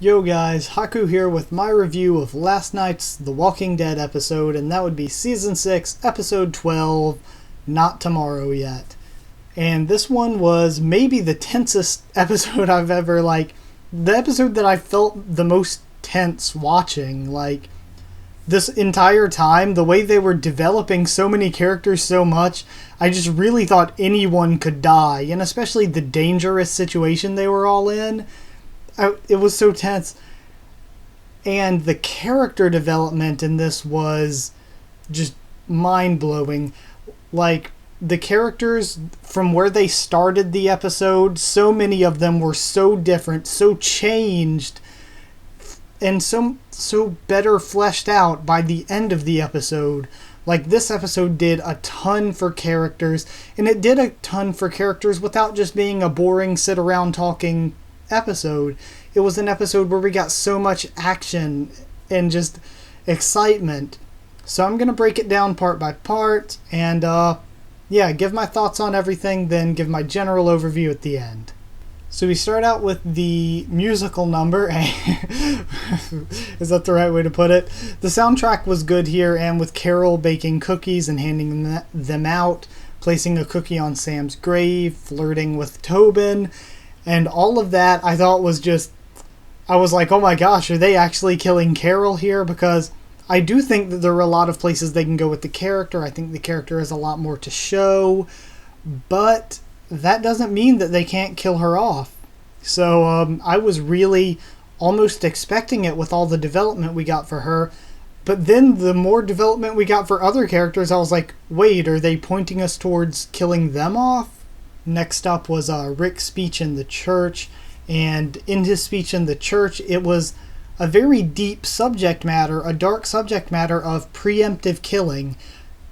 Yo guys, Haku here with my review of last night's The Walking Dead episode, and that would be Season 6, Episode 12, Not Tomorrow Yet. And this one was maybe the tensest episode I've ever, the episode that I felt the most tense watching. This entire time, the way they were developing so many characters so much, I just really thought anyone could die, and especially the dangerous situation they were all in. It was so tense. And the character development in this was just mind-blowing. The characters, from where they started the episode, so many of them were so different, so changed, and so better fleshed out by the end of the episode. This episode did a ton for characters, and it did a ton for characters without just being a boring sit-around-talking episode. It was an episode where we got so much action and just excitement. So I'm going to break it down part by part and give my thoughts on everything, then give my general overview at the end. So we start out with the musical number. Is that the right way to put it? The soundtrack was good here, and with Carol baking cookies and handing them out, placing a cookie on Sam's grave, flirting with Tobin, and all of that I thought was just, I was like, oh my gosh, are they actually killing Carol here? Because I do think that there are a lot of places they can go with the character. I think the character has a lot more to show, but that doesn't mean that they can't kill her off. So I was really almost expecting it with all the development we got for her. But then the more development we got for other characters, I was like, wait, are they pointing us towards killing them off? Next up was Rick's speech in the church, and in his speech in the church, it was a very deep subject matter, a dark subject matter of preemptive killing.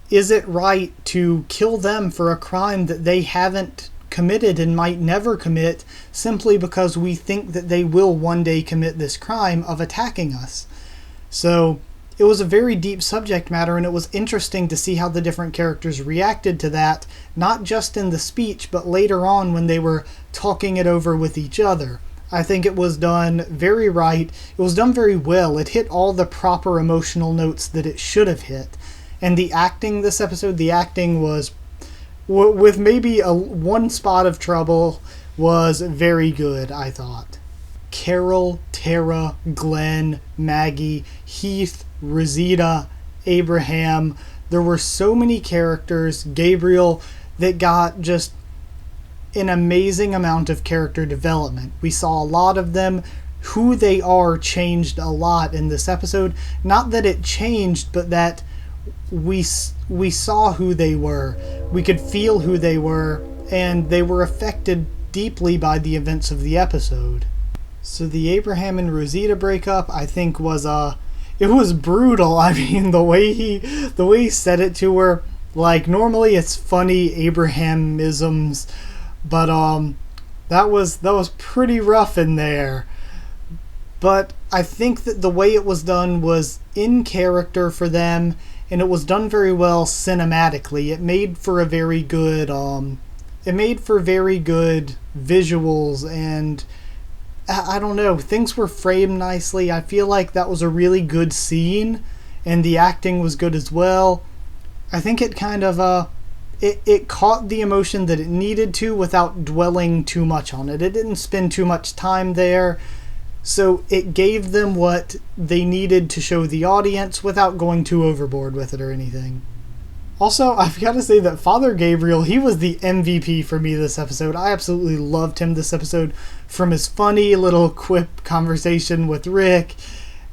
Is it right to kill them for a crime that they haven't committed and might never commit simply because we think that they will one day commit this crime of attacking us? So it was a very deep subject matter, and it was interesting to see how the different characters reacted to that, not just in the speech, but later on when they were talking it over with each other. I think it was done very right. It was done very well. It hit all the proper emotional notes that it should have hit. And the acting this episode, the acting was, with maybe one spot of trouble, was very good, I thought. Carol, Tara, Glenn, Maggie, Heath, Rosita, Abraham. There were so many characters, Gabriel, that got just an amazing amount of character development. We saw a lot of them. Who they are changed a lot in this episode. Not that it changed, but that we saw who they were. We could feel who they were, and they were affected deeply by the events of the episode. So the Abraham and Rosita breakup, I think, was it was brutal. I mean, the way he said it to her, normally it's funny Abrahamisms, but that was pretty rough in there. But I think that the way it was done was in character for them, and it was done very well cinematically. It made for very good visuals, and I don't know, things were framed nicely. I feel like that was a really good scene, and the acting was good as well. I think it kind of, it caught the emotion that it needed to without dwelling too much on it. It didn't spend too much time there, so it gave them what they needed to show the audience without going too overboard with it or anything. Also, I've got to say that Father Gabriel, he was the MVP for me this episode. I absolutely loved him this episode, from his funny little quip conversation with Rick,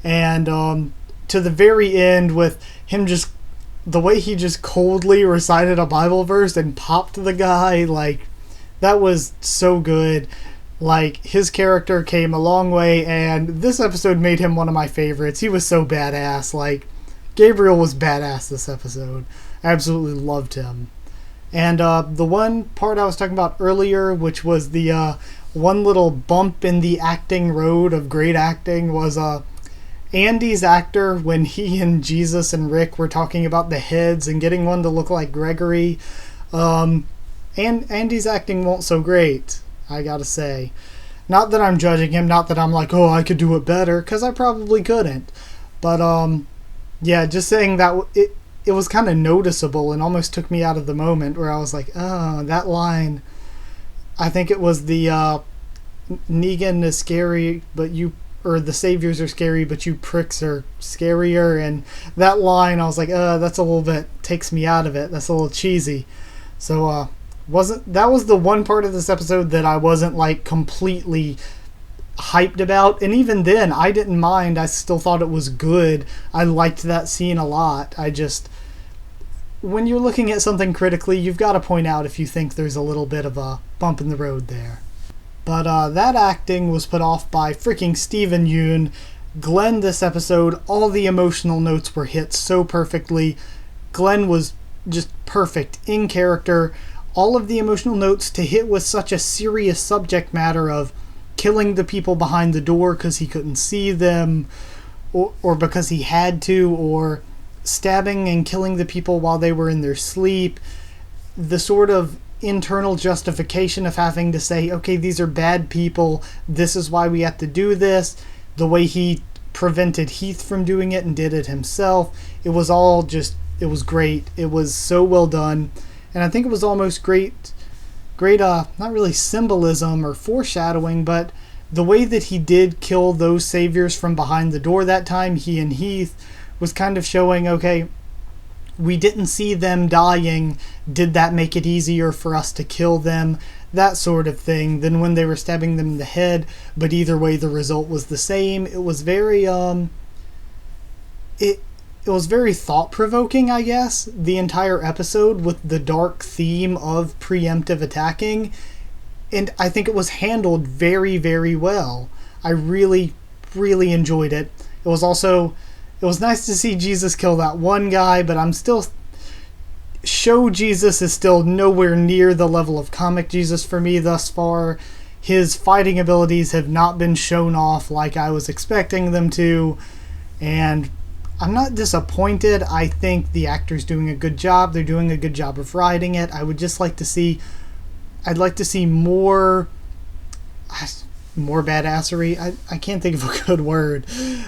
and to the very end with him just, the way he just coldly recited a Bible verse and popped the guy, that was so good. His character came a long way, and this episode made him one of my favorites. He was so badass. Gabriel was badass this episode. I absolutely loved him. And the one part I was talking about earlier, which was the one little bump in the acting road of great acting, was Andy's actor when he and Jesus and Rick were talking about the heads and getting one to look like Gregory. And Andy's acting wasn't so great, I gotta say. Not that I'm judging him, not that I'm like, oh, I could do it better, because I probably couldn't. But, yeah, just saying that it was kind of noticeable and almost took me out of the moment where I was like, oh, that line. I think it was the Negan is scary, but you, or the saviors are scary, but you pricks are scarier. And that line, I was like, that's a little bit, takes me out of it. That's a little cheesy. So, that was the one part of this episode that I wasn't like completely hyped about. And even then, I didn't mind. I still thought it was good. I liked that scene a lot. When you're looking at something critically, you've got to point out if you think there's a little bit of a bump in the road there. But that acting was put off by freaking Steven Yeun. Glenn this episode, all the emotional notes were hit so perfectly. Glenn was just perfect in character. All of the emotional notes to hit with such a serious subject matter of killing the people behind the door because he couldn't see them, or because he had to, or stabbing and killing the people while they were in their sleep. The sort of internal justification of having to say, okay, these are bad people, this is why we have to do this. The way he prevented Heath from doing it and did it himself. It was all just, it was great. It was so well done. And I think it was almost great, not really symbolism or foreshadowing, but the way that he did kill those saviors from behind the door that time, he and Heath, was kind of showing, okay, we didn't see them dying. Did that make it easier for us to kill them? That sort of thing than when they were stabbing them in the head. But either way, the result was the same. It was very, it was very thought-provoking, I guess, the entire episode with the dark theme of preemptive attacking. And I think it was handled very, very well. I really, really enjoyed it. It was nice to see Jesus kill that one guy, but I'm still... Show Jesus is still nowhere near the level of comic Jesus for me thus far. His fighting abilities have not been shown off like I was expecting them to, and I'm not disappointed. I think the actor's doing a good job. They're doing a good job of writing it. I would just like to see... I'd like to see more badassery. I can't think of a good word.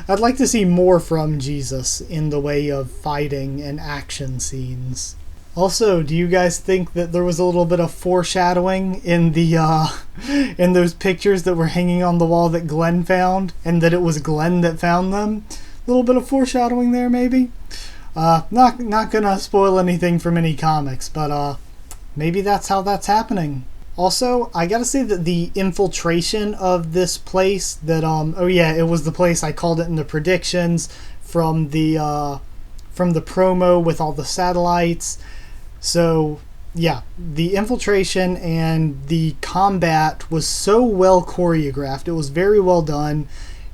I'd like to see more from Jesus in the way of fighting and action scenes. Also, do you guys think that there was a little bit of foreshadowing in the in those pictures that were hanging on the wall that Glenn found, and that it was Glenn that found them? A little bit of foreshadowing there, maybe. Not gonna spoil anything from any comics, but maybe that's how that's happening. Also, I gotta say that the infiltration of this place that, oh yeah, it was the place I called it in the predictions from the promo with all the satellites. So, yeah, the infiltration and the combat was so well choreographed. It was very well done.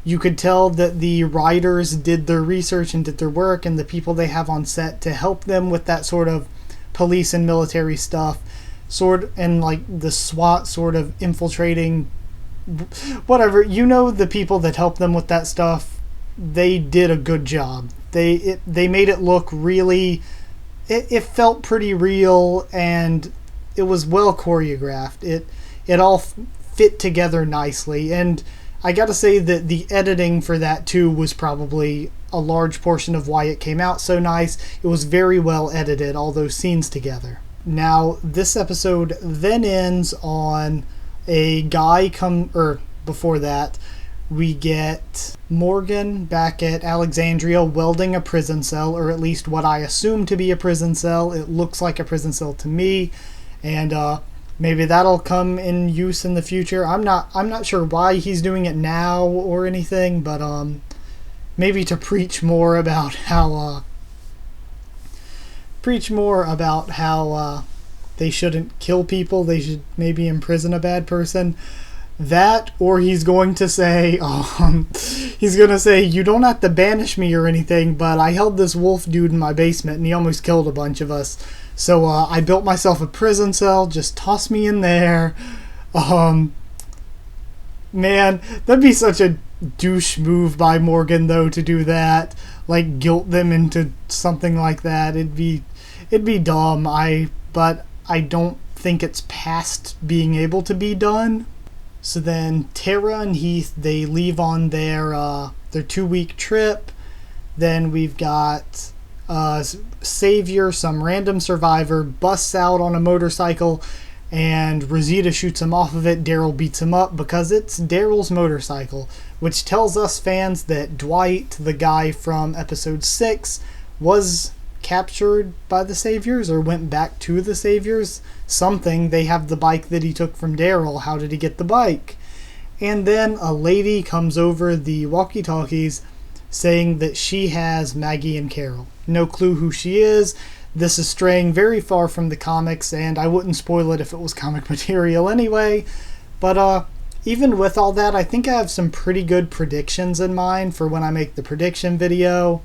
You could tell that the writers did their research and did their work, and the people they have on set to help them with that sort of police and military stuff. And like the SWAT sort of infiltrating, whatever, the people that help them with that stuff, they did a good job. They made it look really, it felt pretty real, and it was well choreographed. It all fit together nicely, and I gotta say that the editing for that too was probably a large portion of why it came out so nice. It was very well edited, all those scenes together. Now, this episode then ends on a guy before that, we get Morgan back at Alexandria welding a prison cell, or at least what I assume to be a prison cell. It looks like a prison cell to me, and maybe that'll come in use in the future. I'm not sure why he's doing it now or anything, but maybe to preach more about how they shouldn't kill people, they should maybe imprison a bad person. That, or he's going to say, you don't have to banish me or anything, but I held this wolf dude in my basement and he almost killed a bunch of us. So I built myself a prison cell, just toss me in there. Man, that'd be such a douche move by Morgan, though, to do that. Like, guilt them into something like that. It'd be dumb. But I don't think it's past being able to be done. So then Tara and Heath, they leave on their 2-week trip. Then we've got Savior, some random survivor, busts out on a motorcycle, and Rosita shoots him off of it. Daryl beats him up because it's Daryl's motorcycle, which tells us fans that Dwight, the guy from episode 6, was captured by the Saviors or went back to the Saviors. Something. They have the bike that he took from Daryl. How did he get the bike? And then a lady comes over the walkie-talkies saying that she has Maggie and Carol. No clue who she is. This is straying very far from the comics, and I wouldn't spoil it if it was comic material anyway. But even with all that, I think I have some pretty good predictions in mind for when I make the prediction video.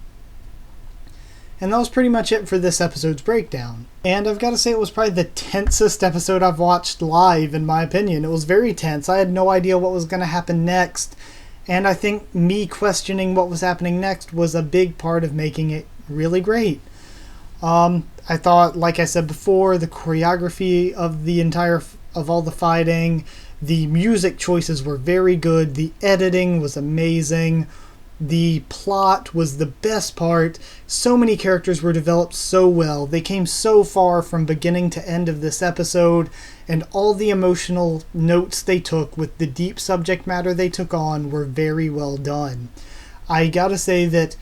And that was pretty much it for this episode's breakdown. And I've got to say, it was probably the tensest episode I've watched live, in my opinion. It was very tense. I had no idea what was going to happen next. And I think me questioning what was happening next was a big part of making it really great. I thought, like I said before, the choreography of all the fighting, the music choices were very good. The editing was amazing. The plot was the best part. So many characters were developed so well. They came so far from beginning to end of this episode, and all the emotional notes they took with the deep subject matter they took on were very well done. I gotta say that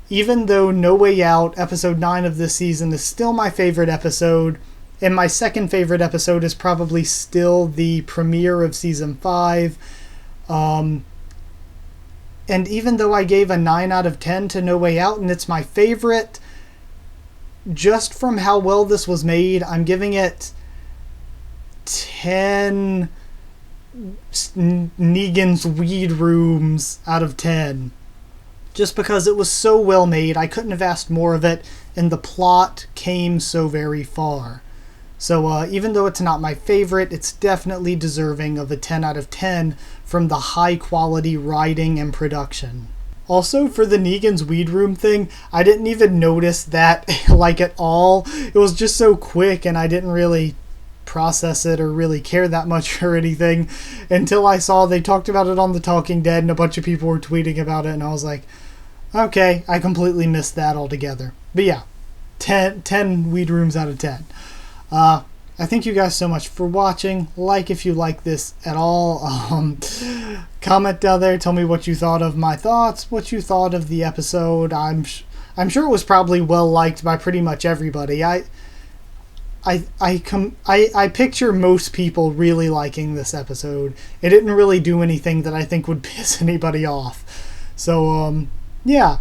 even though No Way Out, episode 9 of this season, is still my favorite episode, and my second favorite episode is probably still the premiere of season 5, and even though I gave a 9 out of 10 to No Way Out, and it's my favorite, just from how well this was made, I'm giving it 10 Negan's weed rooms out of 10. Just because it was so well made, I couldn't have asked more of it, and the plot came so very far. So even though it's not my favorite, it's definitely deserving of a 10 out of 10 from the high quality writing and production. Also, for the Negan's weed room thing, I didn't even notice that like at all. It was just so quick, and I didn't really process it or really care that much or anything until I saw they talked about it on The Talking Dead and a bunch of people were tweeting about it, and I was like, okay, I completely missed that altogether. But yeah, 10 weed rooms out of 10. I thank you guys so much for watching. Like if you like this at all. Comment down there. Tell me what you thought of my thoughts. What you thought of the episode. I'm sure it was probably well liked by pretty much everybody. I picture most people really liking this episode. It didn't really do anything that I think would piss anybody off. So yeah.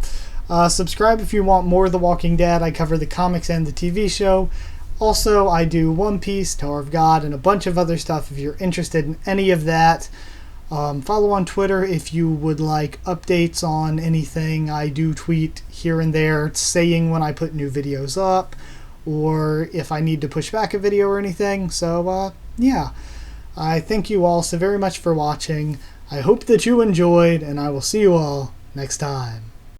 Subscribe if you want more of The Walking Dead. I cover the comics and the TV show. Also, I do One Piece, Tower of God, and a bunch of other stuff if you're interested in any of that. Follow on Twitter if you would like updates on anything. I do tweet here and there saying when I put new videos up, or if I need to push back a video or anything. So, yeah. I thank you all so very much for watching. I hope that you enjoyed, and I will see you all next time.